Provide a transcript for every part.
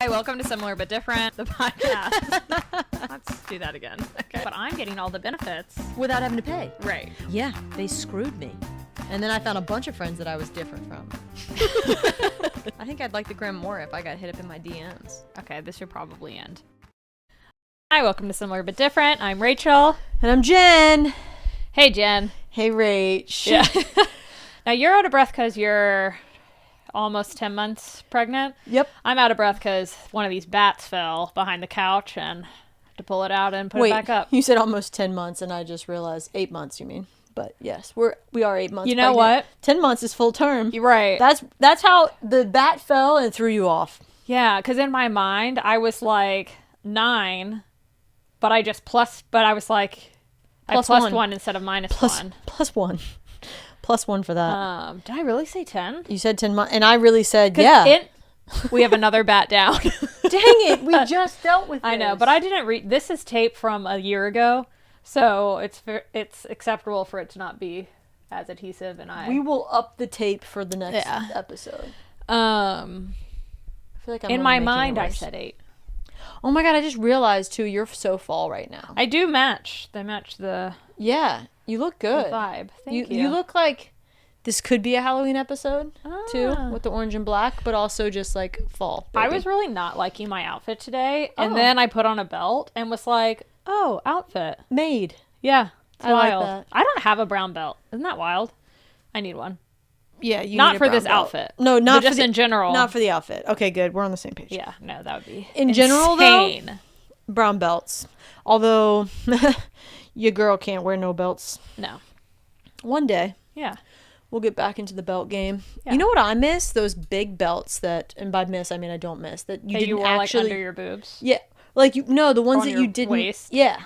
Hi, welcome to Similar But Different, the podcast. Let's do that again. Okay. But I'm getting all the benefits. Without having to pay. Right. Yeah, they screwed me. And then I found a bunch of friends that I was different from. I think I'd like the gram more if I got hit up in my DMs. Okay, this should probably end. Hi, welcome to Similar But Different. I'm Rachel. And I'm Jen. Hey, Jen. Hey, Rach. Yeah. Now, you're out of breath because you're almost 10 months pregnant. Yep. I'm out of breath because one of these bats fell behind the couch and had to pull it out and put it back up. You said almost 10 months, and I just realized 8 months, you mean. But yes, we are 8 months You know pregnant. what? 10 months is full term. You're right. That's how the bat fell and threw you off. Yeah, because in my mind, I was like 9, but I was like, I Plus plus one. 1 instead of minus Plus 1. plus one. Plus 1 for that. Did I really say 10? You said 10 months, and I really said, yeah. We have another bat down. Dang it, we just dealt with this. I know, but I didn't read. This is tape from a year ago, so it's acceptable for it to not be as adhesive. And We will up the tape for the next episode. I feel like I'm in only my making mind, it I worse. said 8. Oh my god, I just realized too, you're so fall right now. I do match. They match the Yeah, you look good. vibe. Thank you. You look like this could be a Halloween episode too, with the orange and black, but also just like fall. I baby. was really not liking my outfit today, and then I put on a belt and was like, "Oh, outfit." made. Yeah, it's I like wild. that. I don't have a brown belt. Isn't that wild? I need one. Yeah, you Not need a for brown this belt. outfit. No, not But for just the, in general. Not for the outfit. Okay, good. We're on the same page. Yeah, no, that would be In general, though, insane. brown belts. Although your girl can't wear no belts. No. One day. Yeah. We'll get back into the belt game. Yeah. You know what I miss? Those big belts that, and by miss I mean I don't miss, that you That didn't you wore actually. like under your boobs. Yeah, like the ones on that your you didn't. waist? Yeah,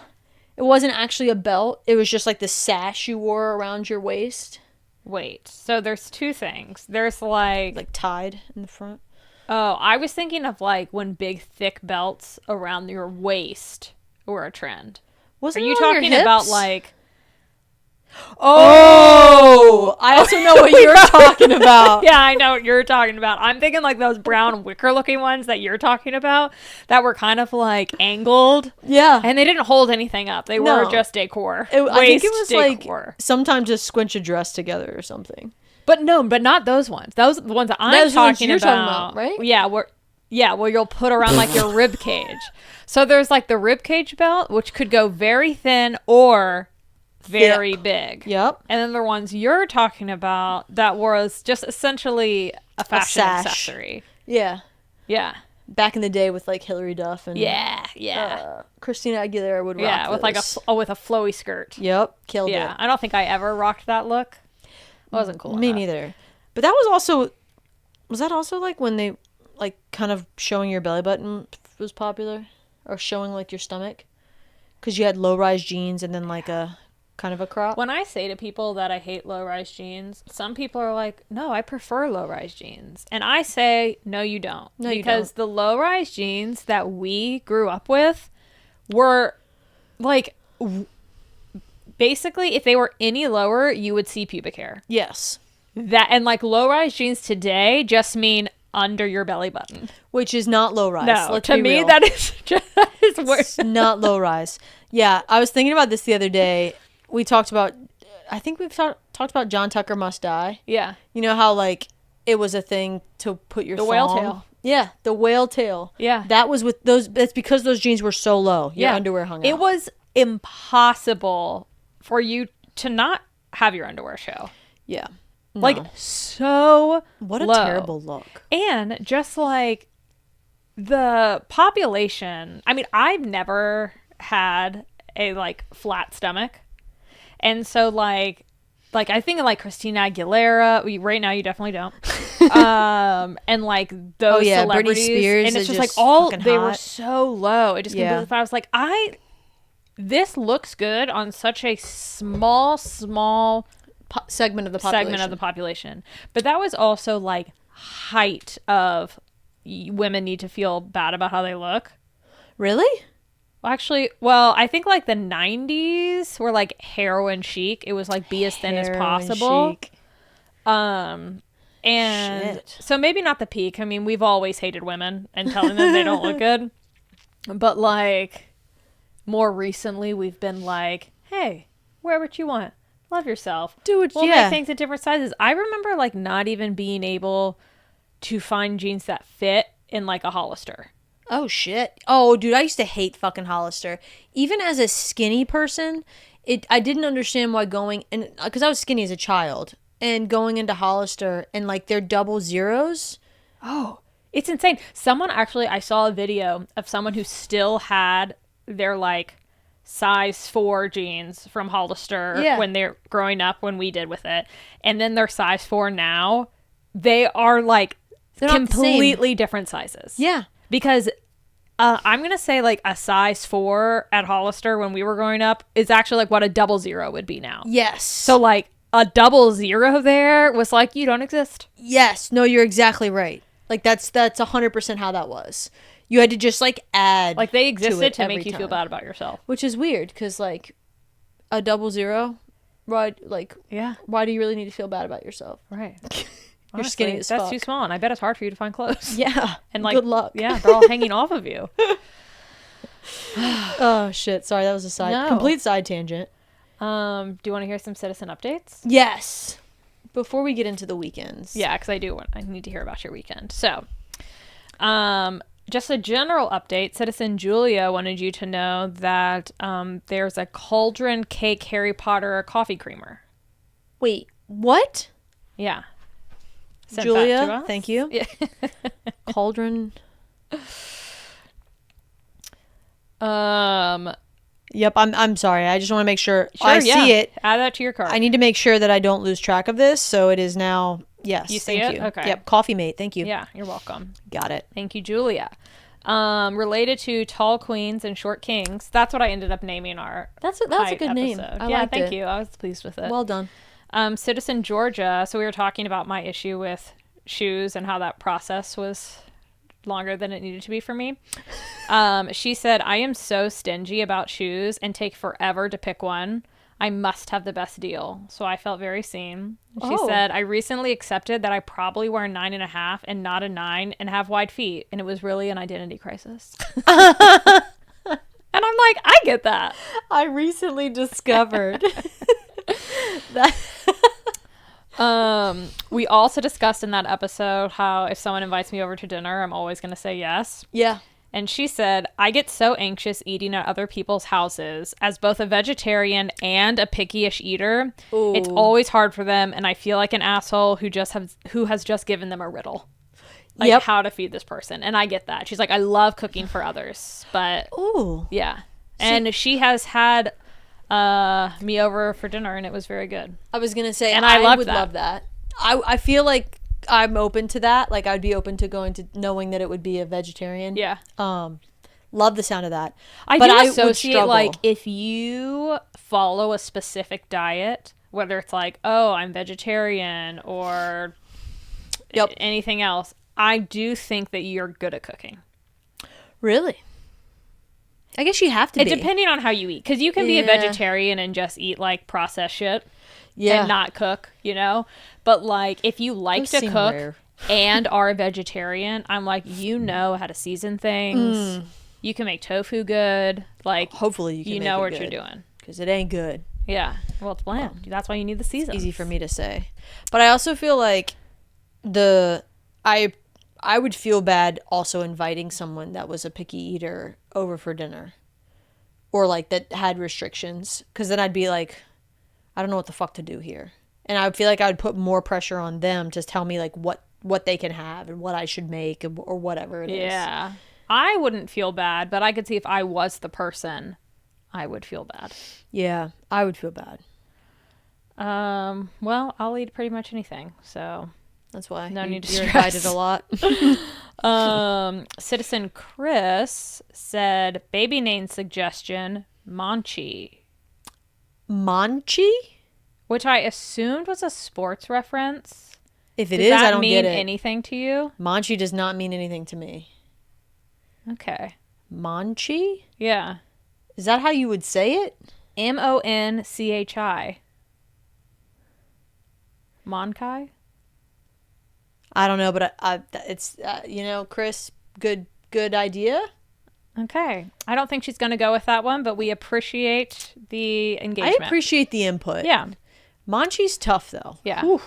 it wasn't actually a belt. It was just like the sash you wore around your waist, Wait. So there's two things. There's like tied in the front. oh, I was thinking of like when big thick belts around your waist were a trend. Wasn't Are you it on your talking about hips? like Oh, I also know what you're talking about. yeah, I know what you're talking about. I'm thinking like those brown wicker looking ones that you're talking about that were kind of like angled. Yeah. And they didn't hold anything up. They No. were just decor. I think it was decor. like sometimes just squinch a dress together or something. But not those ones. Those are the ones that I'm Those ones talking you're about. talking about, right? Yeah, where you'll put around like your rib cage. So there's like the rib cage belt, which could go very thin or very big. Yep. And then the ones you're talking about that was just essentially a fashion sash. accessory. Yeah. Yeah. Back in the day with like Hillary Duff and Christina Aguilera would rock Yeah, with like those. with a flowy skirt. Yep, killed Yeah, it. I don't think I ever rocked that look. It wasn't cool. Me enough. neither. But that was that also like when they like kind of showing your belly button was popular, or showing like your stomach, because you had low rise jeans and then like a kind of a crop. When I say to people that I hate low-rise jeans, some people are like, no, I prefer low-rise jeans. And I say, no, you don't. No, you because the low-rise jeans that we grew up with were like, basically, if they were any lower, you would see pubic hair. Yes. And like low-rise jeans today just mean under your belly button. Which is not low rise. No, Let's to be me, real. that is worse. It's not low rise. Yeah, I was thinking about this the other day. We talked about, I think we've talked about John Tucker Must Die. Yeah. You know how like it was a thing to put your The whale thong? tail. Yeah, the whale tail. Yeah. That was with those. That's because those jeans were so low. Your underwear hung out. It was impossible for you to not have your underwear show. Yeah. Like, No. so What a low. terrible look. And just like the population, I mean, I've never had a like flat stomach. And so like I think of like Christina Aguilera. Right now you definitely don't. And like those Britney celebrities. Spears and it's is just like just all fucking they were hot. so low. It just Yeah. completely I was like, this looks good on such a small Segment of the population. segment of the population. But that was also like height of women need to feel bad about how they look. Really? Actually, well, I think like the 90s were like heroin chic. It was like be as thin as Heroin possible. chic. And Shit. so maybe not the peak. I mean, we've always hated women and telling them they don't look good. But like more recently, we've been like, hey, wear what you want. Love yourself. Do it. We'll Yeah. make things at different sizes. I remember like not even being able to find jeans that fit in like a Hollister. Oh shit. Oh dude, I used to hate fucking Hollister. Even as a skinny person, I didn't understand why going and because I was skinny as a child and going into Hollister and like their double zeros. Oh, it's insane. Someone actually, I saw a video of someone who still had their like size 4 jeans from Hollister when they're growing up, when we did with it. And then their size 4 now, they are like They're not the same. completely different sizes. Yeah. Because I'm going to say like a size 4 at Hollister when we were growing up is actually like what a double zero would be now. Yes. So like a double zero there was like, you don't exist. Yes. No, you're exactly right. Like that's 100% how that was. You had to just like add Like they existed to every make you feel time. bad about yourself. Which is weird because like a double zero, right? Like Yeah. why do you really need to feel bad about yourself? Right. You're skinny Honestly, as that's fuck. too small, and I bet it's hard for you to find clothes. Yeah. And like, good luck. Yeah, they're all hanging off of you. Oh shit! Sorry, that was a No. complete side tangent. Do you want to hear some citizen updates? Yes. Before we get into the weekends. Yeah, because I need to hear about your weekend. So, just a general update. Citizen Julia wanted you to know that there's a cauldron cake Harry Potter coffee creamer. Wait, what? Yeah. Sent that to Julia, us. thank you. Yeah. Cauldron. Um. Yep, I'm sorry. I just want to make sure Sure, I yeah. see it. Add that to your cart. I need to make sure that I don't lose track of this. So it is now. Yes. You see thank it? you. Okay. Yep. Coffee mate. Thank you. Yeah, you're welcome. Got it. Thank you, Julia. Related to tall queens and short kings. That's what I ended up naming our That's a height good name. episode. I Yeah, liked thank it. you. I was pleased with it. Well done. Citizen Georgia. So we were talking about my issue with shoes and how that process was longer than it needed to be for me. She said, I am so stingy about shoes and take forever to pick one. I must have the best deal. So I felt very seen. She Oh. said, I recently accepted that I probably wear a 9.5 and not a 9 and have wide feet. And it was really an identity crisis. And I'm like, I get that. I recently discovered that. We also discussed in that episode how if someone invites me over to dinner, I'm always going to say yes. Yeah. And she said, I get so anxious eating at other people's houses. As both a vegetarian and a picky-ish eater, it's Ooh. always hard for them, and I feel like an asshole who has just given them a riddle. Like Yep. how to feed this person. And I get that. She's like, I love cooking for others. But Ooh. yeah. And she has had me over for dinner, and it was very good. I was gonna say, And I I loved would that. love that. I feel like I'm open to that. Like I'd be open to going to knowing that it would be a vegetarian. Yeah. Love the sound of that. I But do would associate, struggle. like, if you follow a specific diet, whether it's like, oh, I'm vegetarian or Yep. anything else, I do think that you're good at cooking. Really? I guess you have to be. Depending on how you eat. Because you can be a Yeah. vegetarian and just eat, like, processed shit Yeah. and not cook, you know? But, like, if you like Those to seem cook rare. and are a vegetarian, I'm like, you know how to season things. Mm. You can make tofu good. Like, Hopefully you can. you make know it what good, you're doing. because it ain't good. Yeah. Well, it's bland. That's why you need the season. Easy for me to say, but I also feel like I would feel bad also inviting someone that was a picky eater over for dinner, or like that had restrictions, because then I'd be like, I don't know what the fuck to do here, and I would feel like I would put more pressure on them to tell me like what they can have and what I should make or whatever it is. Yeah. I wouldn't feel bad, but I could see if I was the person, I would feel bad. Yeah, I would feel bad. Well, I'll eat pretty much anything, so That's why No need to you're stress. invited a lot. Citizen Chris said baby name suggestion Monchi, Manchi? which I assumed was a sports reference. If it Does is, that I don't mean get it. anything to you? Manchi does not mean anything to me. Okay. Manchi? Yeah. Is that how you would say it? Monchi. Monkai? I don't know, but it's Chris, good idea. Okay. I don't think she's going to go with that one, but we appreciate the engagement. I appreciate the input. Yeah. Manchi's tough, though. Yeah. Whew.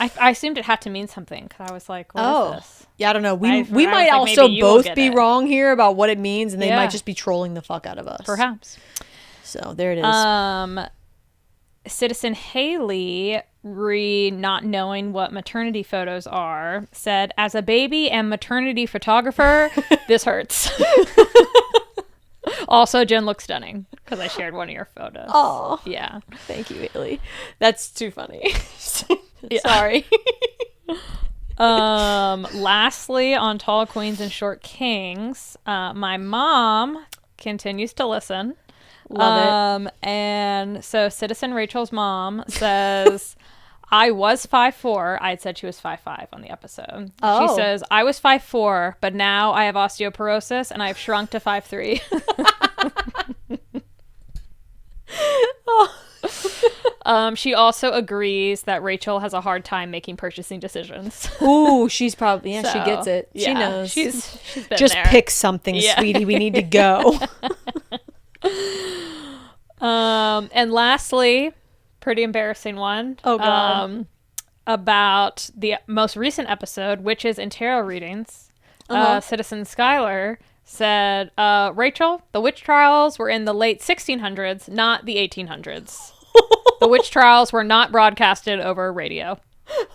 I assumed it had to mean something because I was like, what is this? Yeah, I don't know. We I might was like, also maybe you will both get be it. wrong here about what it means, and they Yeah. might just be trolling the fuck out of us. Perhaps. So there it is. Citizen Haley, not knowing what maternity photos are, said, as a baby and maternity photographer, this hurts. Also, Jen looks stunning because I shared one of your photos. Oh, Yeah. thank you, Haley. That's too funny. Yeah. Sorry. Lastly, on Tall Queens and Short Kings, my mom continues to listen. Love it. And so Citizen Rachel's mom says, I was 5'4". I had said she was 5'5" on the episode. Oh. She says, I was 5'4", but now I have osteoporosis and I've shrunk to 5'3". She also agrees that Rachel has a hard time making purchasing decisions. Ooh, she's probably, she So, gets it. She yeah, knows. She's been Just there. pick something, Yeah. sweetie. We need to go. And lastly, pretty embarrassing one. Oh, God. About the most recent episode, Witches and Tarot Readings. Citizen Skylar said, Rachel, the witch trials were in the late 1600s, not the 1800s. The witch trials were not broadcasted over radio.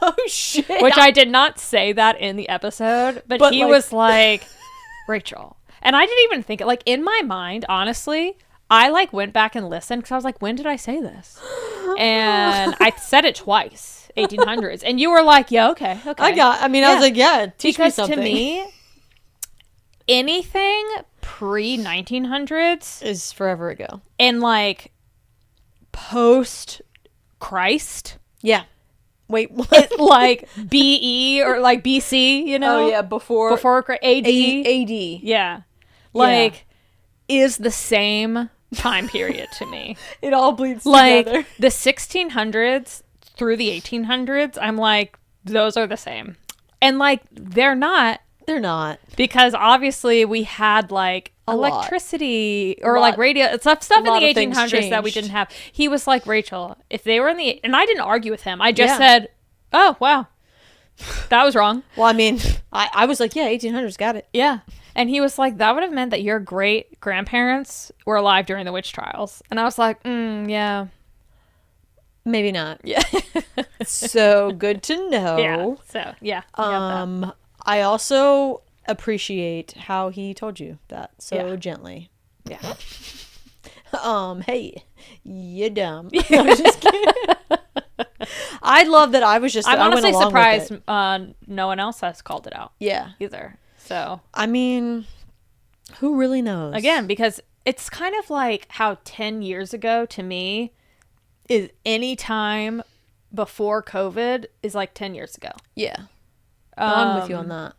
Oh, shit. Which I did not say that in the episode, but he was like, Rachel. And I didn't even think it. Like, in my mind, honestly, I like went back and listened because I was like, when did I say this? And I said it twice, 1800s. And you were like, yeah, okay. I was like, yeah, teach me something. To me, anything pre-1900s is forever ago. and like post Christ, Yeah. Wait, what? it's like BE or like BC, you know? Oh, yeah, before AD. AD. Yeah. Like, is the same time period to me. It all bleeds Like, together. the 1600s through the 1800s, I'm like, those are the same. And, like, they're not. They're not. Because, obviously, we had, like, electricity or, like, radio. Stuff in the 1800s that we didn't have. He was like, Rachel, if they were in the... And I didn't argue with him. I just said, oh, wow. That was wrong. Well, I mean, I was like, yeah, 1800s, got it. Yeah. And he was like, that would have meant that your great grandparents were alive during the witch trials. And I was like, yeah. Maybe not. Yeah. So good to know. Yeah. So, yeah. I also appreciate how he told you that so gently. Yeah. Hey, you dumb. No, I'm just kidding. I love that I was just. I'm honestly went along surprised with it. No one else has called it out. Yeah. Either. So. I mean, who really knows? Again, because it's kind of like how 10 years ago to me is any time before COVID is like 10 years ago. Yeah. I'm with you on that.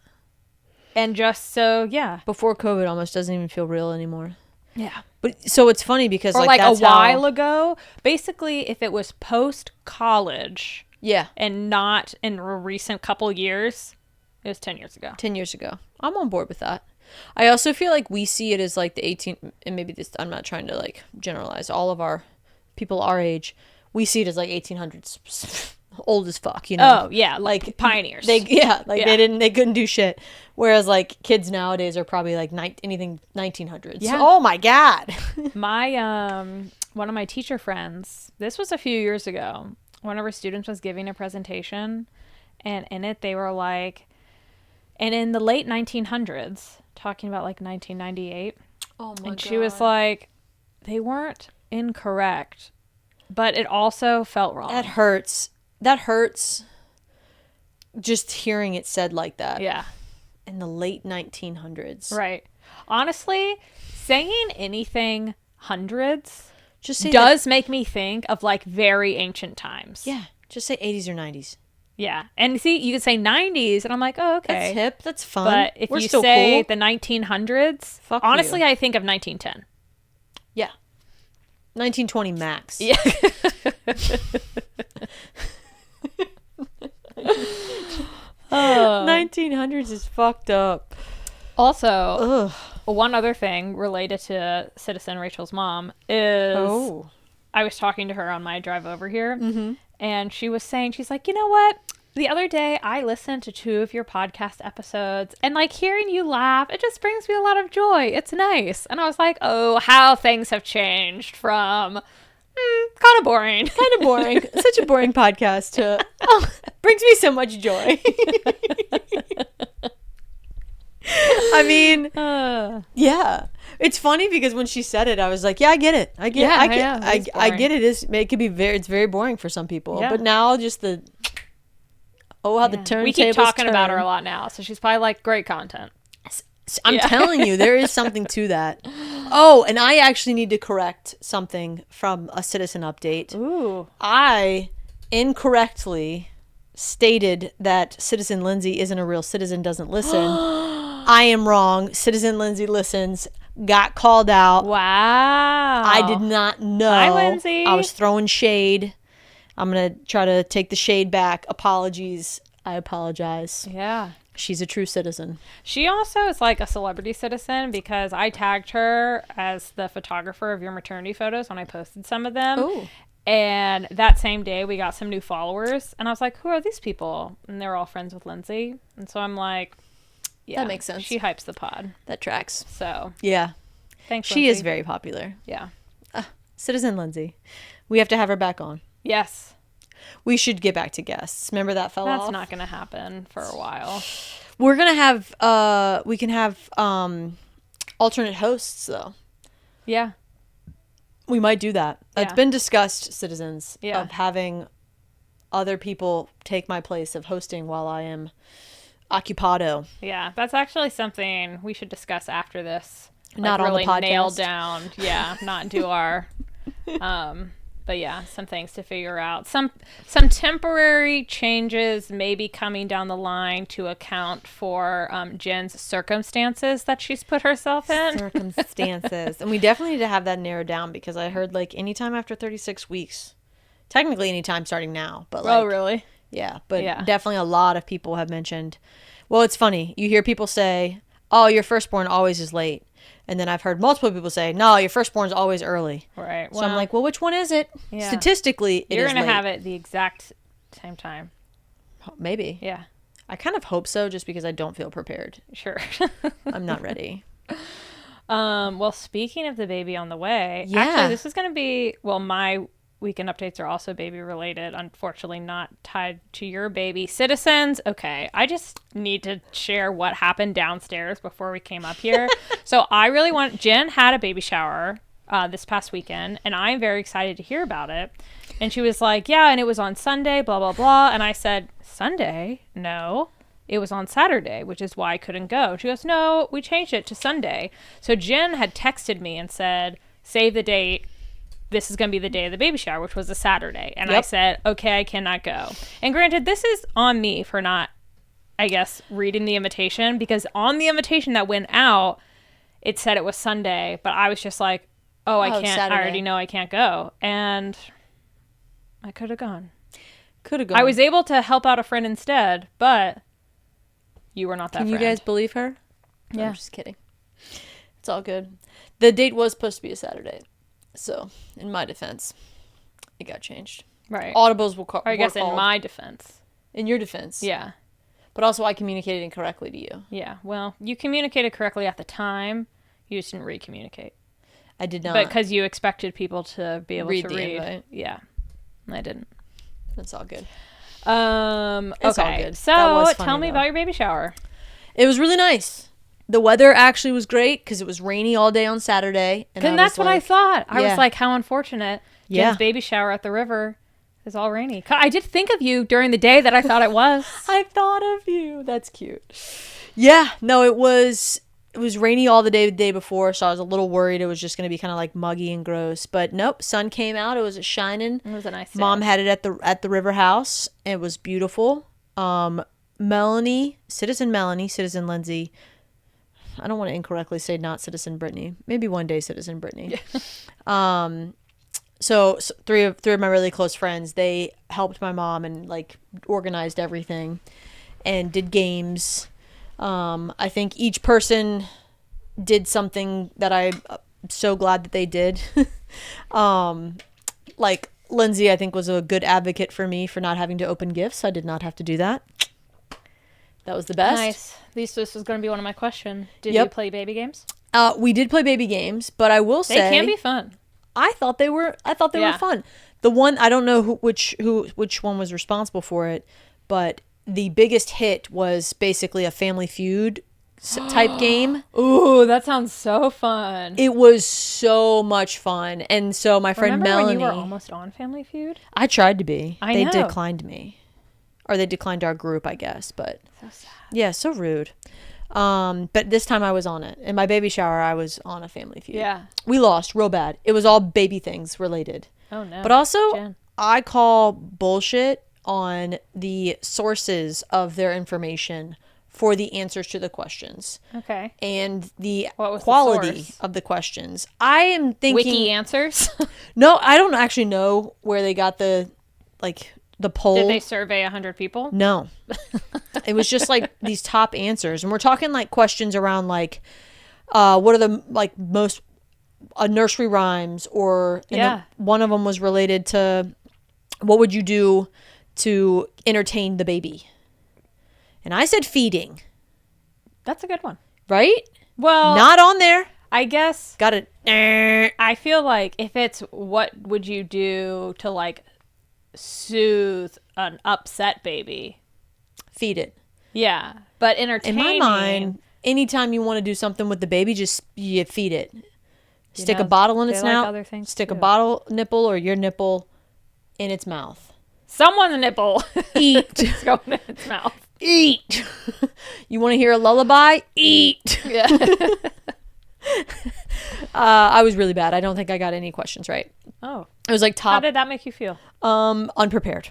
And just so, yeah. Before COVID almost doesn't even feel real anymore. Yeah. But so it's funny because or like that's a while ago, basically if it was post college and not in a recent couple years, it was 10 years ago. 10 years ago. I'm on board with that. I also feel like we see it as like the 18, and maybe this, I'm not trying to like generalize all of our people our age. We see it as like 1800s, old as fuck, you know? Oh yeah. Like pioneers. They couldn't do shit. Whereas like kids nowadays are probably like anything 1900s. Yeah. Oh my God. My, one of my teacher friends, this was a few years ago, one of her students was giving a presentation and in it they were like, and in the late 1900s, talking about like 1998. Oh my God. And she was like, they weren't incorrect, but it also felt wrong. That hurts. That hurts just hearing it said like that. Yeah. In the late 1900s. Right. Honestly, saying anything hundreds just say does make me think of like very ancient times. Yeah. Just say 80s or 90s. Yeah. And see, you could say 90s, and I'm like, oh, okay. That's hip. That's fun. But if We're you still say cool. the 1900s, Fuck honestly, you. I think of 1910. Yeah. 1920 max. Yeah. Oh. 1900s is fucked up. Also, Ugh. one other thing related to Citizen Rachel's mom is Oh. I was talking to her on my drive over here, Mm-hmm. and she was saying, she's like, you know what? The other day, I listened to 2 of your podcast episodes, and like hearing you laugh, it just brings me a lot of joy. It's nice. And I was like, oh, how things have changed from kind of boring. Kind of boring. Such a boring podcast to brings me so much joy. I mean, yeah. It's funny because when she said it, I was like, yeah, I get it. I get Yeah, I get yeah, it's I boring. get it. It could be it's very boring for some people. Yeah. But now just the how the Yeah. turntables We keep talking turn. about her a lot now, so she's probably like, great content. I'm Yeah. telling you, there is something to that. Oh, and I actually need to correct something from a citizen update. Ooh. I incorrectly stated that Citizen Lindsay isn't a real citizen, doesn't listen. I am wrong. Citizen Lindsay listens. Got called out. Wow. I did not know. Hi, Lindsay. I was throwing shade. I'm going to try to take the shade back. Apologies. I apologize. Yeah. She's a true citizen. She also is like a celebrity citizen because I tagged her as the photographer of your maternity photos when I posted some of them. Oh. And that same day we got some new followers. And I was like, who are these people? And they were all friends with Lindsay. And so I'm like, yeah. That makes sense. She hypes the pod. That tracks. So Yeah. thanks, She Lindsay. is very popular. Yeah. Citizen Lindsay. We have to have her back on. Yes. We should get back to guests. Remember that fell off? That's not going to happen for a while. We're going to have, we can have alternate hosts, though. Yeah. We might do that. Yeah. It's been discussed, citizens, Yeah. of having other people take my place of hosting while I am occupado. Yeah. That's actually something we should discuss after this. Not on the really nail podcast. down. Yeah. Not do our, but yeah, some things to figure out. Some temporary changes maybe coming down the line to account for Jen's circumstances that she's put herself in. Circumstances. And we definitely need to have that narrowed down because I heard like anytime after 36 weeks. Technically anytime starting now. But like, Oh, really? yeah. But Yeah. definitely a lot of people have mentioned. Well, it's funny. You hear people say, oh, your firstborn always is late. And then I've heard multiple people say, no, your firstborn's always early. Right. So I'm like, well, which one is it? Yeah. Statistically, it you're is going to late. have it the exact same time. Maybe. Yeah. I kind of hope so just because I don't feel prepared. Sure. I'm not ready. Well, speaking of the baby on the way, Yeah. actually, this is going to be, well, my weekend updates are also baby related. Unfortunately, not tied to your baby. Citizens, okay. I just need to share what happened downstairs before we came up here. So I really Jen had a baby shower this past weekend, and I'm very excited to hear about it. And she was like, yeah, and it was on Sunday, blah, blah, blah. And I said, Sunday? No. It was on Saturday, which is why I couldn't go. She goes, no, we changed it to Sunday. So Jen had texted me and said, save the date. This is going to be the day of the baby shower, which was a Saturday. And I Yep. said, okay, I cannot go. And granted, this is on me for not, I guess, reading the invitation, because on the invitation that went out, it said it was Sunday, but I was just like, oh, I can't, Saturday. I already know I can't go. And I could have gone. Could have gone. I was able to help out a friend instead, but you were not that Can friend. you guys believe her? No, Yeah. I'm just kidding. It's all good. The date was supposed to be a Saturday. So, in my defense, it got changed. Right. Audibles will call. Or I guess in my defense. In your defense. Yeah. But also, I communicated incorrectly to you. Yeah. Well, you communicated correctly at the time. You just didn't re-communicate. I did not. But because you expected people to be able Read to the read. invite. Yeah. I didn't. That's all good. It's It's all okay. good. So That was funny, tell me though. about your baby shower. It was really nice. The weather actually was great because it was rainy all day on Saturday. And that's what I thought. I Yeah. was like, how unfortunate. Yeah. Jen's baby shower at the river is all rainy. I did think of you during the day that I thought it was. I thought of you. That's cute. Yeah. No, it was rainy all the day before, so I was a little worried it was just going to be kind of like muggy and gross. But nope, sun came out. It was shining. It was a nice day. Mom had it at the river house. It was beautiful. Citizen Lindsay. I don't want to incorrectly say not Citizen Brittany. Maybe one day Citizen Brittany. So three of my really close friends, they helped my mom and like organized everything. and did games. I think each person did something that I'm so glad that they did. Like Lindsay, I think, was a good advocate for me for not having to open gifts. I did not have to do that. That was the best. Nice. This was going to be one of my questions. Did Yep. you play baby games? We did play baby games, but I will say They can be fun. I thought they were fun. The one I don't know which one was responsible for it, but the biggest hit was basically a Family Feud type game. Ooh, that sounds so fun. It was so much fun, and so my friend Remember Melanie. when you were almost on Family Feud? I tried to be. I They know. declined me, or they declined our group, I guess. But So sad. yeah, so rude. But this time I was on it. In my baby shower, I was on a Family Feud. Yeah. We lost real bad. It was all baby things related. Oh no. But also, Jen. I call bullshit on the sources of their information for the answers to the questions Okay. and the What was the quality source? of the questions. I am thinking Wiki answers. No, I don't actually know where they got the poll. Did they survey 100 people? No. It was just like these top answers. And we're talking like questions around like what are the like most nursery rhymes, or one of them was related to what would you do to entertain the baby? And I said feeding, That's a good one. right? Well, Not on there. I guess Got it. I feel like if it's what would you do to like soothe an upset baby? Feed it. Yeah, but In entertaining. my mind, anytime you want to do something with the baby, just you feed it. Stick a know, bottle in they its like snout. other things Stick a too. bottle nipple or your nipple in its mouth. Someone's nipple Eat. is going in its mouth. Eat. You want to hear a lullaby? Eat. Yeah. I was really bad. I don't think I got any questions right. Oh, It was like how top did that make you feel? unprepared.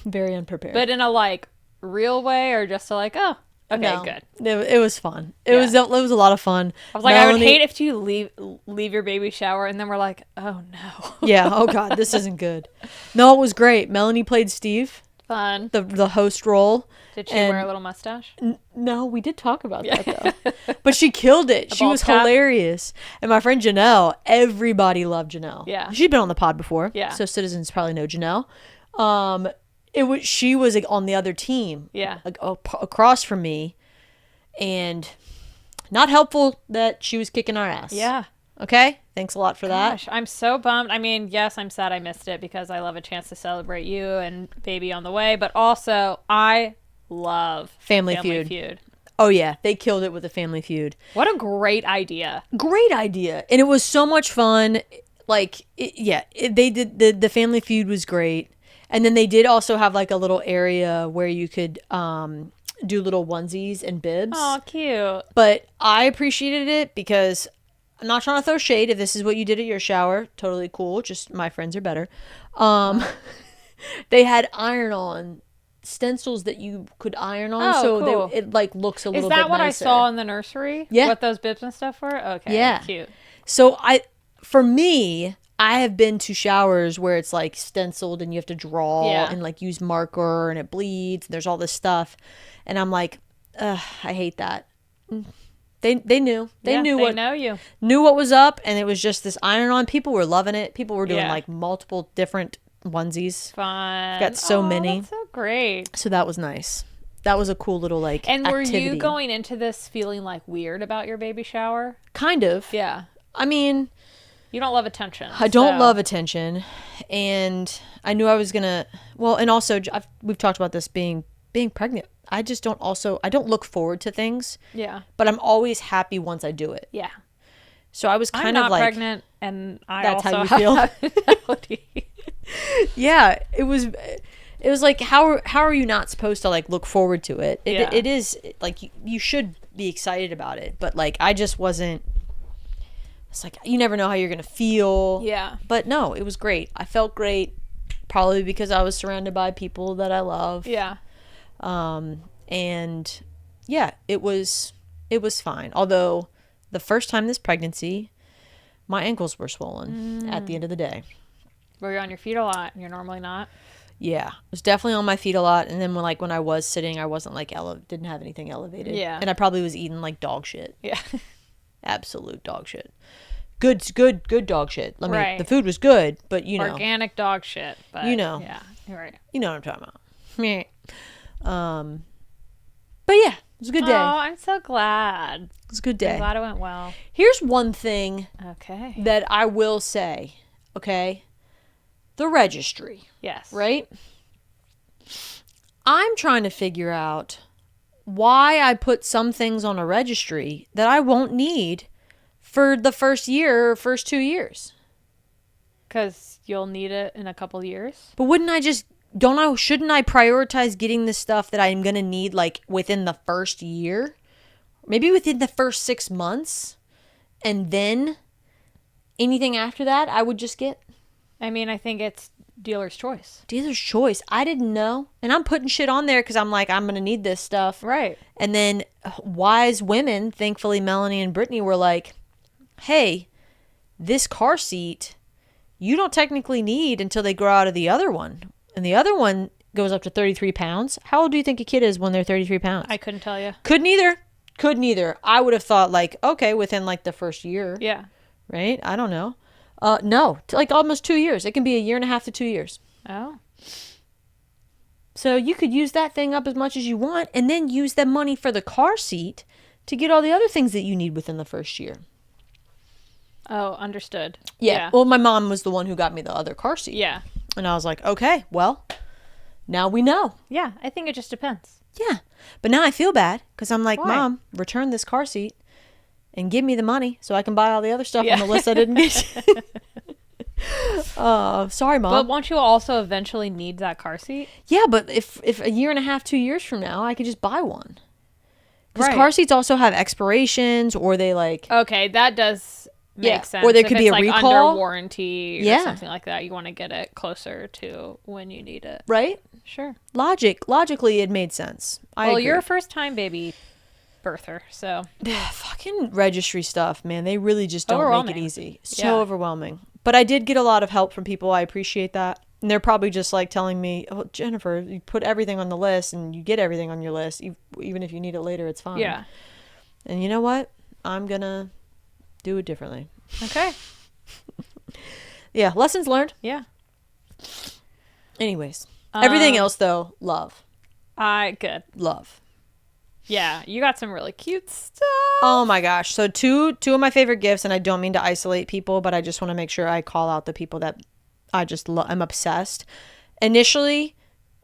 Very unprepared. But in a like real way, or just to like, oh, okay, No. good. It was fun. It Yeah. was a lot of fun. I was like, I would Melanie- hate if you leave your baby shower and then we're like, oh no. Yeah. Oh God, this isn't good. No, it was great. Melanie played Steve, Fun. the host role. Did she and- wear a little mustache? No, we did talk about that though. But she killed it. She bald was cap? hilarious. And my friend Janelle, everybody loved Janelle. Yeah. She'd been on the pod before. Yeah. So citizens probably know Janelle. She was like, on the other team. Yeah. Like across from me. And not helpful that she was kicking our ass. Yeah. Okay? Thanks a lot for Gosh, I'm so bummed. I mean, yes, I'm sad I missed it because I love a chance to celebrate you and baby on the way, but also I love Family Feud. Feud. Oh yeah, they killed it with the Family Feud. What a great idea. Great idea. And it was so much fun. Like, they did the Family Feud was great. And then they did also have like a little area where you could do little onesies and bibs. Oh, cute. But I appreciated it because I'm not trying to throw shade. If this is what you did at your shower, totally cool. Just my friends are better. They had iron-on stencils that you could iron on, Oh, so cool. it like looks a Is little bit that what nicer. I saw in the nursery? Yeah. What those bibs and stuff were? Okay. Yeah. Cute. So for me, I have been to showers where it's like stenciled and you have to draw Yeah. and like use marker and it bleeds. And there's all this stuff, and I'm like, ugh, I hate that. They knew they Yeah, knew they what know you. knew what was up, and it was just this iron on. People were loving it. People were doing Yeah. like multiple different onesies. Fun. Got so many. That's so great. So that was nice. That was a cool little like And were activity. you going into this feeling like weird about your baby shower? Kind of. Yeah. I mean, You don't love attention. I don't so- love attention, and I knew I was gonna. Well, and also we've talked about this being pregnant. I just don't look forward to things, Yeah. but I'm always happy once I do it. Yeah. So I was I'm kind not of like, pregnant, and I That's also how you have feel? infidelity. yeah, it was like how are you not supposed to like look forward to it? Yeah. It is like you should be excited about it, but like I just wasn't. It's like you never know how you're gonna feel. Yeah. But no, it was great. I felt great, probably because I was surrounded by people that I love. Yeah. And yeah, it was fine. Although the first time this pregnancy, my ankles were swollen at the end of the day. Where you're on your feet a lot, and you're normally not. Yeah, I was definitely on my feet a lot, and then when I was sitting, I wasn't like didn't have anything elevated. Yeah. And I probably was eating like dog shit. Yeah. Absolute dog shit. Good dog shit. I mean, Right. the food was good, but you know, Organic dog shit. But You know. Yeah. You're right. you know what I'm talking about. Meh. But yeah, it was a good day. Oh, I'm so glad. It was a good I'm day. glad it went well. Here's one thing Okay. that I will say. Okay, the registry, Yes. right? I'm trying to figure out why I put some things on a registry that I won't need for the first year or first 2 years. Because you'll need it in a couple years. But shouldn't I prioritize getting the stuff that I'm going to need like within the first year? Maybe within the first 6 months? And then anything after that, I would just get I mean, I think it's dealer's choice. dealer's choice. I didn't know. And I'm putting shit on there because I'm like, I'm going to need this stuff. Right. And then wise women, thankfully Melanie and Brittany, were like, hey, this car seat, you don't technically need until they grow out of the other one. And the other one goes up to 33 pounds. How old do you think a kid is when they're 33 pounds? I couldn't tell you. Couldn't either. I would have thought like, okay, within like the first year. Yeah. Right? I don't know. No, like almost 2 years. It can be a year and a half to 2 years. Oh. So you could use that thing up as much as you want and then use the money for the car seat to get all the other things that you need within the first year. Oh, understood. Yeah. Well, my mom was the one who got me the other car seat. Yeah. And I was like, okay, well, now we know. Yeah. I think it just depends. Yeah. But now I feel bad because I'm like, Why? Mom, return this car seat and give me the money so I can buy all the other stuff on the list I didn't get. Sorry, Mom. But won't you also eventually need that car seat? Yeah, but if a year and a half, 2 years from now, I could just buy one. Because Right. car seats also have expirations, or they like... Okay, that does make sense. Or there If could be it's a like recall. under warranty or Yeah. something like that. You want to get it closer to when you need it. Right? Sure. Logically, it made sense. I agree. You're a first-time baby birther, so Fucking registry stuff, man. They really just don't make it Overwhelming. easy. So Yeah. overwhelming. But I did get a lot of help from people. I appreciate that. And they're probably just like telling me, oh, Jennifer, you put everything on the list and you get everything on your list. Even if you need it later, it's fine. yeah. And you know what? I'm going to do it differently. Okay. Yeah. Lessons learned. Yeah. Anyways. Everything Um, else, though, love. Good. Love. Yeah, you got some really cute stuff. Oh my gosh. So two of my favorite gifts, and I don't mean to isolate people, but I just want to make sure I call out the people that I just I'm obsessed. Initially,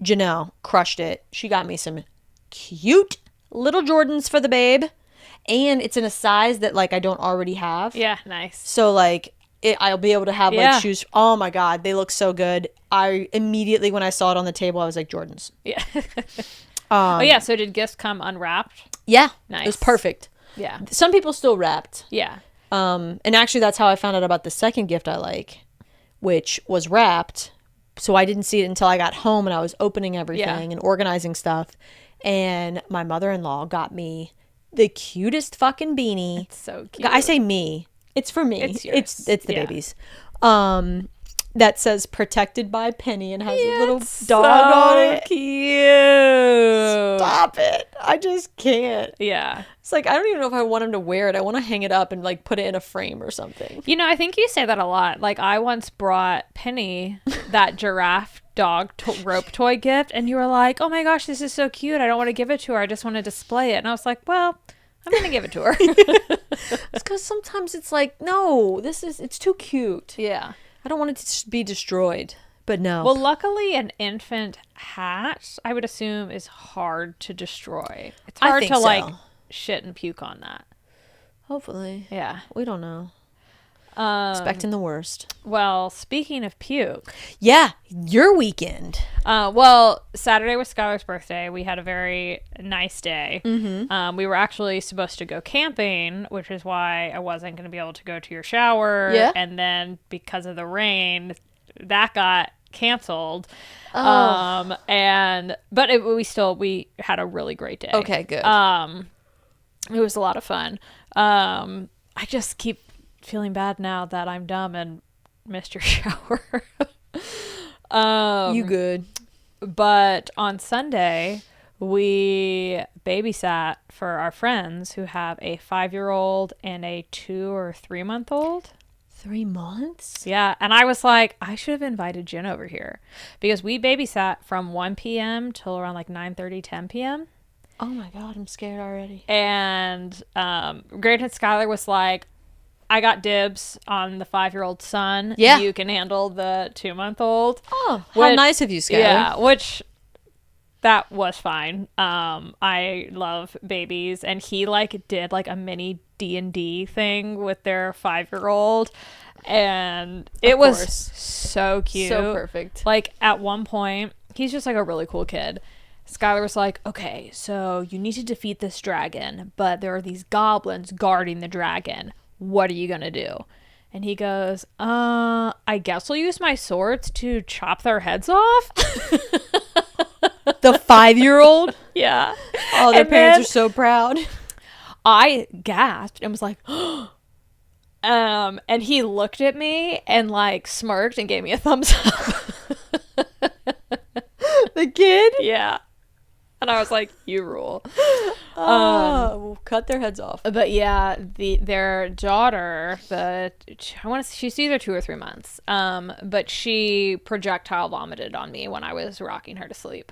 Janelle crushed it. She got me some cute little Jordans for the babe, and it's in a size that like I don't already have. Yeah, nice. So like I'll be able to have Yeah. like shoes. Oh my God, they look so good. I immediately, when I saw it on the table, I was like, Jordans. Yeah. Oh yeah, so did gifts come unwrapped? Yeah. Nice. It was perfect. Yeah. Some people still wrapped. Yeah. And actually that's how I found out about the second gift I like, which was wrapped. So I didn't see it until I got home and I was opening everything and organizing stuff. And my mother-in-law got me the cutest fucking beanie. It's so cute. I say me. It's for me. It's yours. It's the Yeah. baby's. That says protected by Penny and has a little It's dog so on it. Cute. Stop it. I just can't. Yeah. It's like, I don't even know if I want him to wear it. I want to hang it up and like put it in a frame or something. You know, I think you say that a lot. Like, I once brought Penny that giraffe dog rope toy gift, and you were like, oh my gosh, this is so cute. I don't want to give it to her. I just want to display it. And I was like, well, I'm going to give it to her. It's because sometimes it's like, no, it's too cute. Yeah. I don't want it to be destroyed. But no. Well, luckily, an infant hat, I would assume, is hard to destroy. It's I hard think to, so. like, shit and puke on that. Hopefully. Yeah. We don't know. Expecting the worst. Well, speaking of puke, Yeah. Your weekend. well, Saturday was Skylar's birthday. We had a very nice day. Mm-hmm. We were actually supposed to go camping, which is why I wasn't going to be able to go to your shower. Yeah. And then because of the rain, that got canceled. Oh. But we had a really great day. Okay, good. It was a lot of fun. I just keep feeling bad now that I'm dumb and missed your shower. You good. But on Sunday, we babysat for our friends who have a 5-year-old and a 2 or 3 month old. 3 months? Yeah. And I was like, I should have invited Jen over here because we babysat from 1 p.m. till around like 9:30, 10 p.m. Oh my God, I'm scared already. And Grant Skylar was like, I got dibs on the 5-year-old son. Yeah. You can handle the 2-month-old. Oh, how nice of you, Skylar. Yeah, which that was fine. I love babies, and he like did like a mini D&D thing with their 5-year-old, and it was so cute. So perfect. Like at one point, he's just like a really cool kid. Skylar was like, okay, so you need to defeat this dragon, but there are these goblins guarding the dragon. What are you gonna do? And he goes, I guess I'll use my swords to chop their heads off. The 5-year-old? Yeah. Oh, their parents are so proud. I gasped and was like, and he looked at me and like smirked and gave me a thumbs up. The kid? Yeah. And I was like, you rule. We'll cut their heads off. But yeah, their daughter, she's either 2 or 3 months. But she projectile vomited on me when I was rocking her to sleep.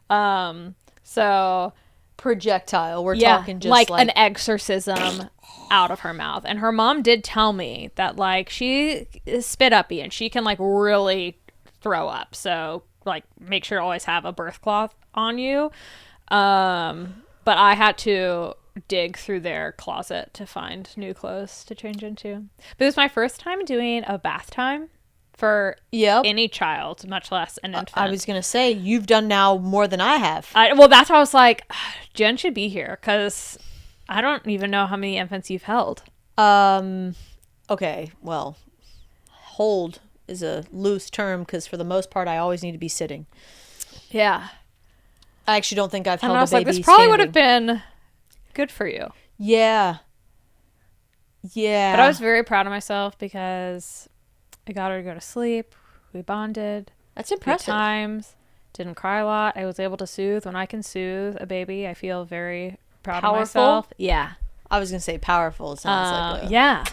So Projectile. We're talking just like an exorcism out of her mouth. And her mom did tell me that like she is spit uppy and she can like really throw up. So like make sure to always have a birth cloth on you. But I had to dig through their closet to find new clothes to change into. But it was my first time doing a bath time for any child, much less an infant. I was gonna say, you've done now more than I have. Well, that's why I was like, Jen should be here because I don't even know how many infants you've held. Okay, well, hold is a loose term because for the most part I always need to be sitting. Yeah. I actually don't think I've held a baby. And I was like, this probably would have been good for you. Yeah. Yeah. But I was very proud of myself because I got her to go to sleep. We bonded. That's impressive. Good times. Didn't cry a lot. I was able to soothe. When I can soothe a baby, I feel very proud of myself. Yeah. I was going to say powerful. It sounds like yeah.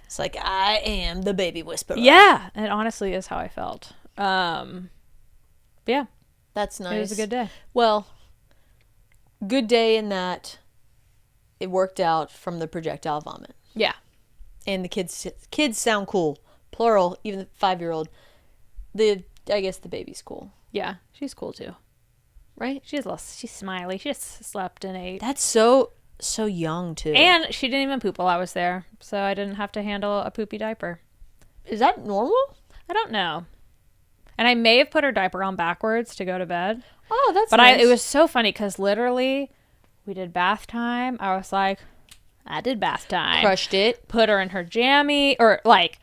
It's like, I am the baby whisperer. Yeah. It honestly is how I felt. Yeah. That's nice. It was a good day. Well, good day in that it worked out from the projectile vomit. Yeah. And the kids sound cool. Plural, even the 5-year-old. I guess the baby's cool. Yeah. She's cool too. Right? She's smiley. She just slept and ate. That's so young too. And she didn't even poop while I was there. So I didn't have to handle a poopy diaper. Is that normal? I don't know. And I may have put her diaper on backwards to go to bed. Oh, that's nice. But it was so funny because literally we did bath time. I was like, I did bath time. Crushed it. Put her in her jammy or like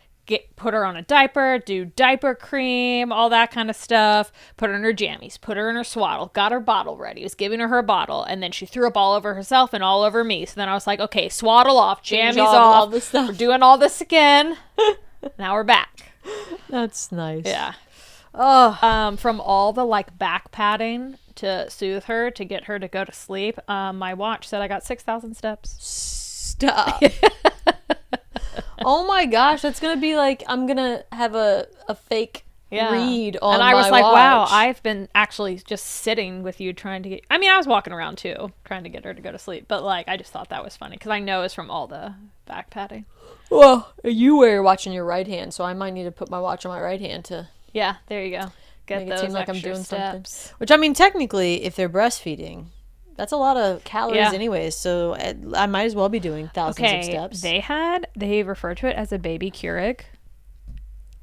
put her on a diaper, do diaper cream, all that kind of stuff. Put her in her jammies, put her in her swaddle, got her bottle ready, was giving her bottle. And then she threw up all over herself and all over me. So then I was like, okay, swaddle off, jammies off. All this stuff. We're doing all this again. Now we're back. That's nice. Yeah. Oh, from all the like back patting to soothe her to get her to go to sleep, my watch said I got 6,000 steps. Stop. Oh my gosh, that's gonna be like I'm gonna have a fake read on my watch. And I was like, wow, I've been actually just sitting with you trying to get. I mean, I was walking around too, trying to get her to go to sleep, but like I just thought that was funny because I know it's from all the back patting. Well, you wear your watch on your right hand, so I might need to put my watch on my right hand to. Yeah, there you go. Get make those it seem like I'm extra doing steps. something. Which I mean, technically, if they're breastfeeding, that's a lot of calories anyways. So I might as well be doing thousands of steps. They refer to it as a baby Keurig,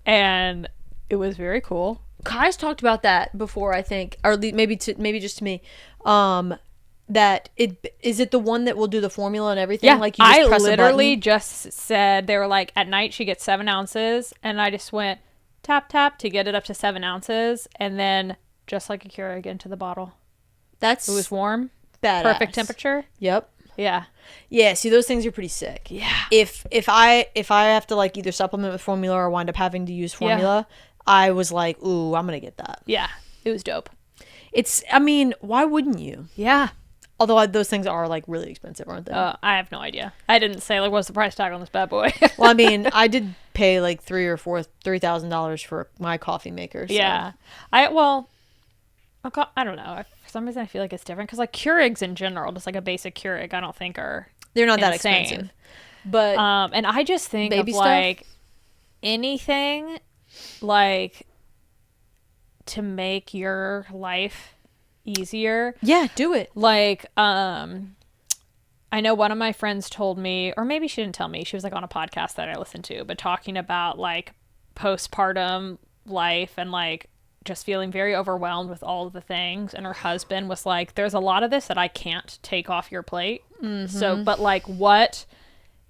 and it was very cool. Kai's talked about that before, I think, or maybe just to me. That is it the one that will do the formula and everything? Yeah, like you just press literally a button? just said they were like at night she gets 7 ounces, and I just went tap tap to get it up to 7 ounces, and then just like a Keurig into the bottle. It was warm, badass. Perfect temperature. Yep. Yeah. Yeah. See, those things are pretty sick. Yeah. If I have to like either supplement with formula or wind up having to use formula, I was like, ooh, I'm gonna get that. Yeah. It was dope. I mean, why wouldn't you? Yeah. Although those things are like really expensive, aren't they? I have no idea. I didn't say like what's the price tag on this bad boy. Well, I mean, I did pay like $3,000 for my coffee maker. So. Yeah. I don't know. For some reason, I feel like it's different because like Keurigs in general, just like a basic Keurig, I don't think they're not that insane. expensive. But and I just think baby of stuff? like anything like to make your life easier. Yeah, do it. Like, I know one of my friends told me, or maybe she didn't tell me, she was like on a podcast that I listened to, but talking about like postpartum life and like just feeling very overwhelmed with all of the things. And her husband was like, there's a lot of this that I can't take off your plate. So, but like what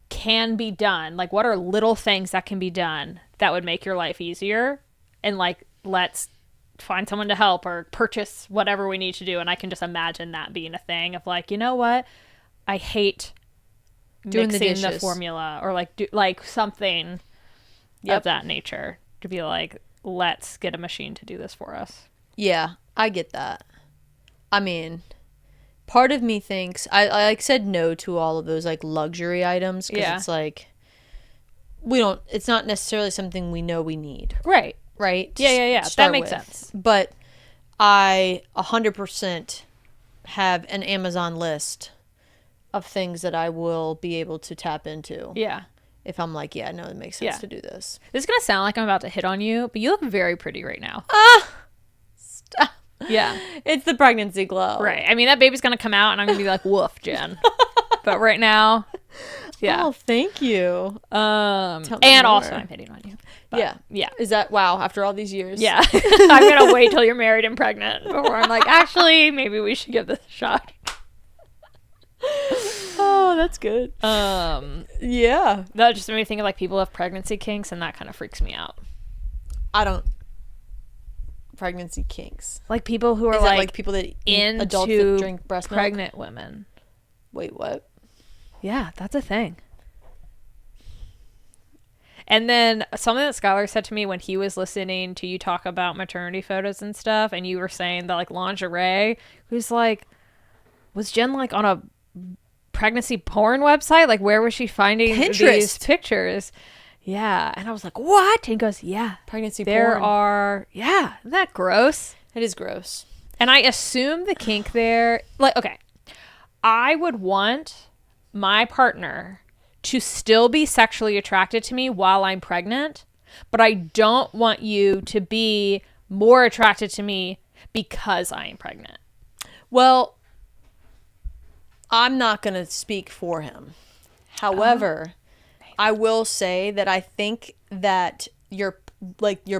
can be done? Like what are little things that can be done that would make your life easier? And like, let's find someone to help or purchase whatever we need to do. And I can just imagine that being a thing of like, you know what? I hate doing mixing the formula or like like something of that nature to be like, let's get a machine to do this for us. Yeah, I get that. I mean, part of me thinks I like said no to all of those like luxury items because it's like it's not necessarily something we know we need. Right. Yeah. That makes sense. But I 100% have an Amazon list of things that I will be able to tap into. Yeah. If I'm like, yeah, no, it makes sense to do this. This is going to sound like I'm about to hit on you, but you look very pretty right now. Stop. Yeah. It's the pregnancy glow. Right. I mean, that baby's going to come out and I'm going to be like, woof, Jen. But right now, yeah. Oh, thank you. And more. also I'm hitting on you. But, yeah. Is that, wow, after all these years? Yeah. I'm going to wait till you're married and pregnant before I'm like, actually, maybe we should give this a shot. Oh, that's good. Yeah. That just made me think of like people have pregnancy kinks, and that kind of freaks me out. I don't. Pregnancy kinks. Like people who are like people that into adults that drink breast milk? Pregnant women. Wait, what? Yeah, that's a thing. And then something that Skylar said to me when he was listening to you talk about maternity photos and stuff, and you were saying that like lingerie, he was like, was Jen like on a pregnancy porn website? Like where was she finding these pictures? Yeah. And I was like, what? And he goes, yeah. Pregnancy porn. Yeah. Isn't that gross? It is gross. And I assume the kink there, like, okay, I would want my partner to still be sexually attracted to me while I'm pregnant, but I don't want you to be more attracted to me because I am pregnant. Well, I'm not going to speak for him. However, I will say that I think that your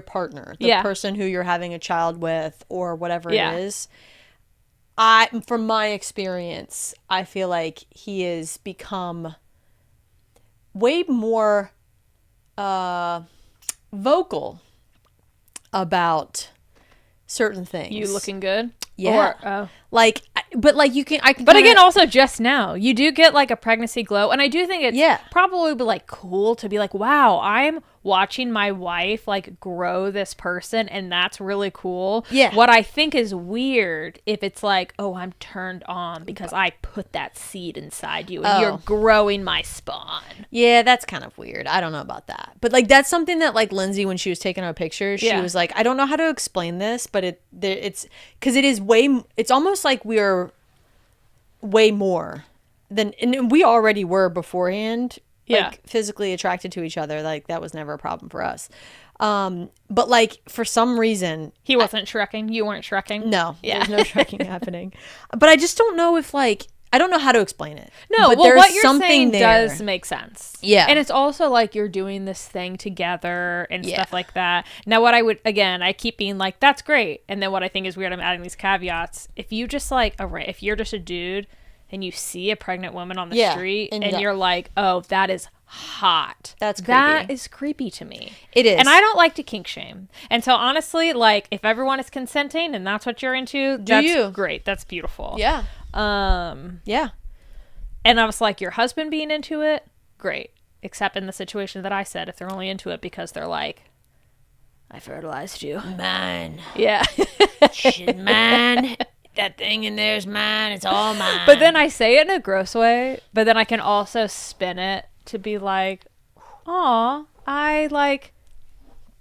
partner, the person who you're having a child with or whatever it is, from my experience, I feel like he has become way more vocal about certain things. You looking good? Yeah. Like, but like But again, also just now, you do get like a pregnancy glow. And I do think it's probably like cool to be like, wow, I'm watching my wife like grow this person. And that's really cool. Yeah. What I think is weird if it's like, oh, I'm turned on because I put that seed inside you and you're growing my spawn. Yeah, that's kind of weird. I don't know about that. But like, that's something that like Lindsay, when she was taking our pictures, she was like, I don't know how to explain this, but it's because it's almost like we're way more than, and we already were beforehand, like physically attracted to each other. Like that was never a problem for us. But like for some reason he wasn't shrekking. You weren't shrekking. No, there's no shrekking happening. But I just don't know if like, I don't know how to explain it. No, but well, what you're saying does make sense. Yeah. And it's also like you're doing this thing together and stuff like that. Now, what I keep being like, that's great. And then what I think is weird, I'm adding these caveats. If you just like, if you're just a dude and you see a pregnant woman on the street and you're like, oh, that is hot. That's creepy. That is creepy to me. It is. And I don't like to kink shame. And so honestly, like if everyone is consenting and that's what you're into, that's great. That's beautiful. Yeah. Yeah. And I was like, your husband being into it, great. Except in the situation that I said, if they're only into it because they're like, I fertilized you. Mine. Yeah. Shit, mine. That thing in there's mine. It's all mine. But then I say it in a gross way, but then I can also spin it to be like, aw,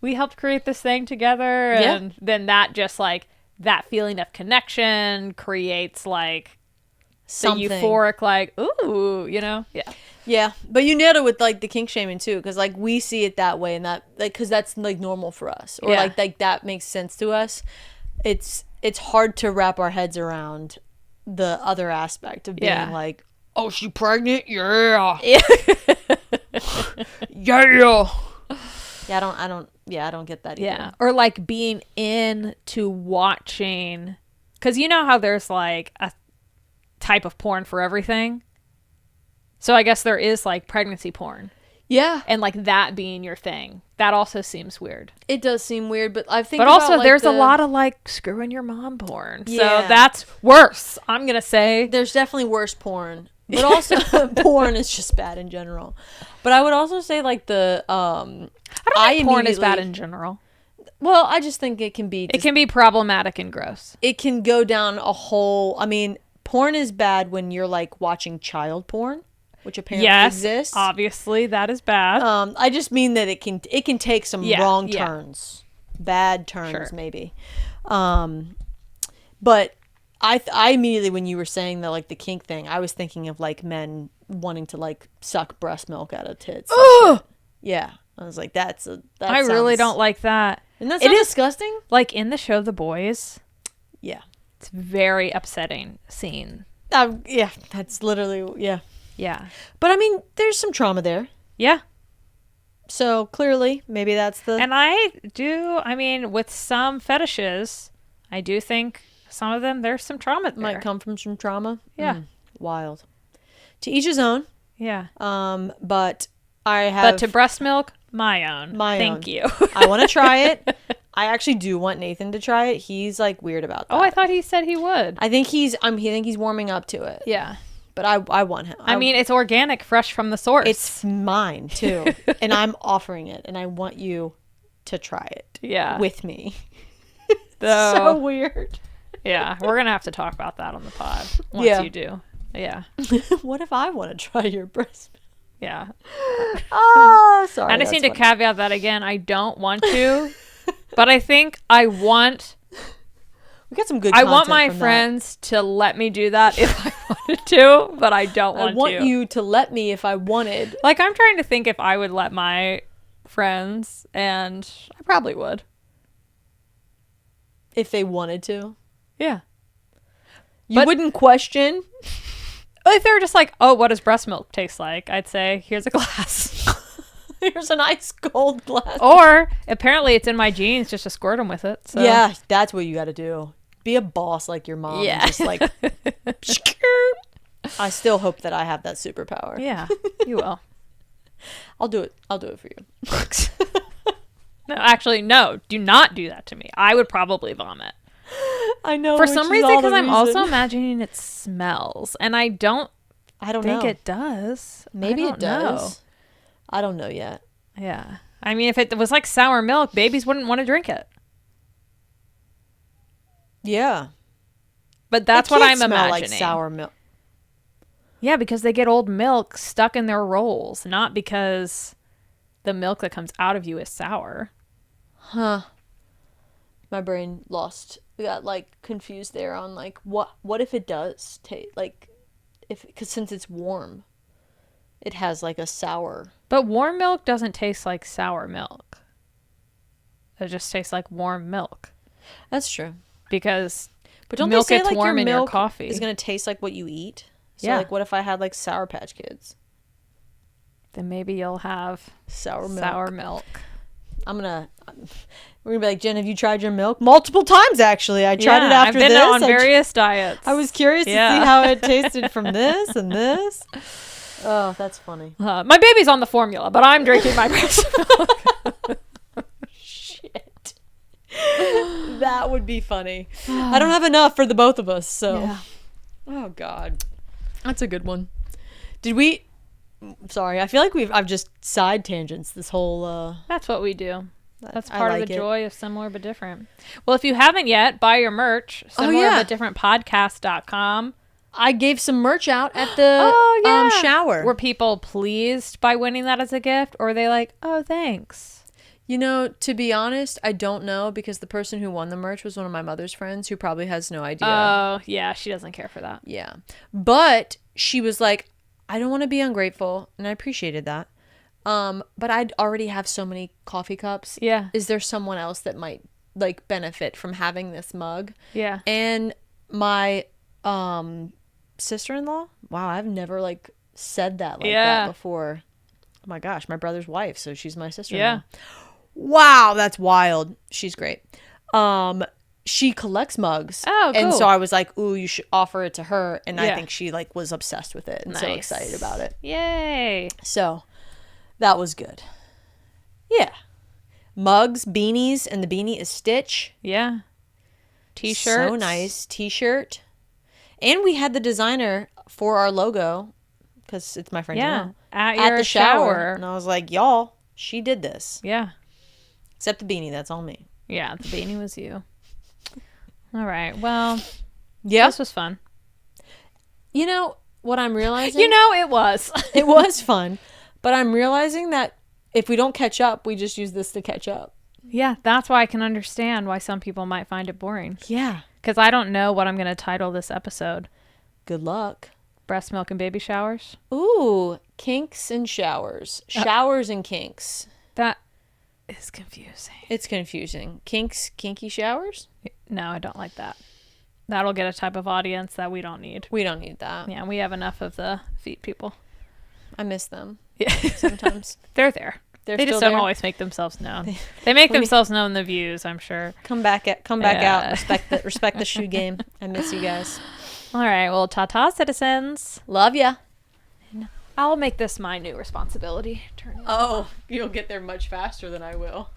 we helped create this thing together. And then that just like, that feeling of connection creates like something the euphoric, like, ooh, you know? Yeah. Yeah, but you nailed it with like the kink shaming too, because like we see it that way, and that like because that's like normal for us, or like that makes sense to us. It's hard to wrap our heads around the other aspect of being like, oh, she pregnant? Yeah. Yeah. Yeah. I don't get that either. Yeah. Or like being into watching, because you know how there's like a type of porn for everything. So I guess there is like pregnancy porn. Yeah. And like that being your thing. That also seems weird. It does seem weird, but I think But also there's a lot of like screwing your mom porn. Yeah. So that's worse, I'm going to say. There's definitely worse porn. But also porn is just bad in general. But I would also say like I don't think porn is bad in general. Well, I just think it can be problematic and gross. It can go down a whole, I mean, porn is bad when you're like watching child porn, which apparently exists. Obviously that is bad. I just mean that it can take some wrong turns, bad turns maybe. But I immediately, when you were saying that like the kink thing, I was thinking of like men wanting to like suck breast milk out of tits. Yeah, I was like, I really don't like that. And that's disgusting. Like in the show The Boys. Yeah, it's very upsetting scene. Yeah, that's literally Yeah. But I mean, there's some trauma there. Yeah. So clearly, maybe that's the. And I mean, with some fetishes, I do think some of them, there's some trauma there. Might come from some trauma. Yeah. Wild. To each his own. Yeah. But I have. But to breast milk, my own. Thank you. I want to try it. I actually do want Nathan to try it. He's like weird about that. Oh, I thought he said he would. I think he's warming up to it. Yeah. But I want him. I mean, it's organic, fresh from the source. It's mine too. And I'm offering it, and I want you to try it. Yeah. With me. So weird. Yeah. We're going to have to talk about that on the pod once you do. Yeah. What if I want to try your breast milk? Yeah. Oh, sorry. I just need to caveat that again. I don't want to, but I think I want. We got some good. I want my friends to let me do that if I wanted to, but I don't want to. I want you to let me if I wanted. Like, I'm trying to think if I would let my friends, and I probably would. If they wanted to. Yeah. You wouldn't question? If they were just like, oh, what does breast milk taste like? I'd say, here's a glass. Here's an ice cold glass. Or, apparently it's in my genes just to squirt them with it. So. Yeah, that's what you got to do. Be a boss like your mom. Yeah. And just like, I still hope that I have that superpower. Yeah, you will. I'll do it. I'll do it for you. No, actually, no. Do not do that to me. I would probably vomit. I know. For some reason, because I'm also imagining it smells. And I don't think it does. Maybe it does. I don't know yet. Yeah. I mean, if it was like sour milk, babies wouldn't want to drink it. Yeah. But that's what I'm imagining. Like sour milk. Yeah, because they get old milk stuck in their rolls, not because the milk that comes out of you is sour. Huh. My brain got like confused there on like what if it does taste like because since it's warm, it has like a sour. But warm milk doesn't taste like sour milk. It just tastes like warm milk. That's true. Because but don't milk they say gets like warm your in milk your coffee is gonna taste like what you eat? So yeah. Like what if I had like Sour Patch Kids? Then maybe you'll have sour milk. We're gonna be like, Jen, have you tried your milk? Multiple times, actually. I tried it after this. I've been on various diets. I was curious to see how it tasted from this and this. Oh, that's funny. My baby's on the formula, but I'm drinking my breast milk. Shit. That would be funny. I don't have enough for the both of us, so. Yeah. Oh, God. That's a good one. Did we... Sorry, I feel like I've just side tangents this whole... That's what we do. That's I part like of the it. joy of similar but different. Well, if you haven't yet, buy your merch. Similar yeah. but different podcast.com. I gave some merch out at the Oh, yeah. shower. Were people pleased by winning that as a gift? Or were they like, oh, thanks? You know, to be honest, I don't know, because the person who won the merch was one of my mother's friends who probably has no idea. Oh, yeah. She doesn't care for that. Yeah. But she was like, I don't want to be ungrateful. And I appreciated that. But I'd already have so many coffee cups. Yeah. Is there someone else that might like benefit from having this mug? Yeah. And my sister-in-law, wow, I've never like said that like that before. Oh my gosh, my brother's wife, so she's my sister-in-law. Yeah. Wow, that's wild. She's great. She collects mugs. Oh, cool. And so I was like, ooh, you should offer it to her. And I Yeah. think she like was obsessed with it and so Nice. excited about it. Yay. So that was good. Yeah. Mugs, beanies, and the beanie is Stitch. Yeah. T-shirts. So nice. T-shirt. And we had the designer for our logo, because it's my friend Yeah. Jenn, At your the shower. And I was like, y'all, she did this. Yeah. Except the beanie, that's all me. Yeah. The beanie was you. All right. Well, Yeah. this was fun. You know what I'm realizing? You know, it was. It was fun. But I'm realizing that if we don't catch up, we just use this to catch up. Yeah. That's why I can understand why some people might find it boring. Yeah. Because I don't know what I'm going to title this episode. Good luck. Breast milk and baby showers? Ooh, kinks and showers. Showers and kinks. That is confusing. It's confusing. Kinky showers? No, I don't like that. That'll get a type of audience that we don't need. We don't need that. Yeah, we have enough of the feet people. I miss them Yeah. sometimes. They're there. They're They just still don't there? always make themselves known. They make themselves known in the views, I'm sure. Come back Yeah. out. Respect the shoe game. I miss you guys. All right. Well, ta-ta, citizens. Love ya. I'll make this my new responsibility. Turn it Oh, you'll get there much faster than I will.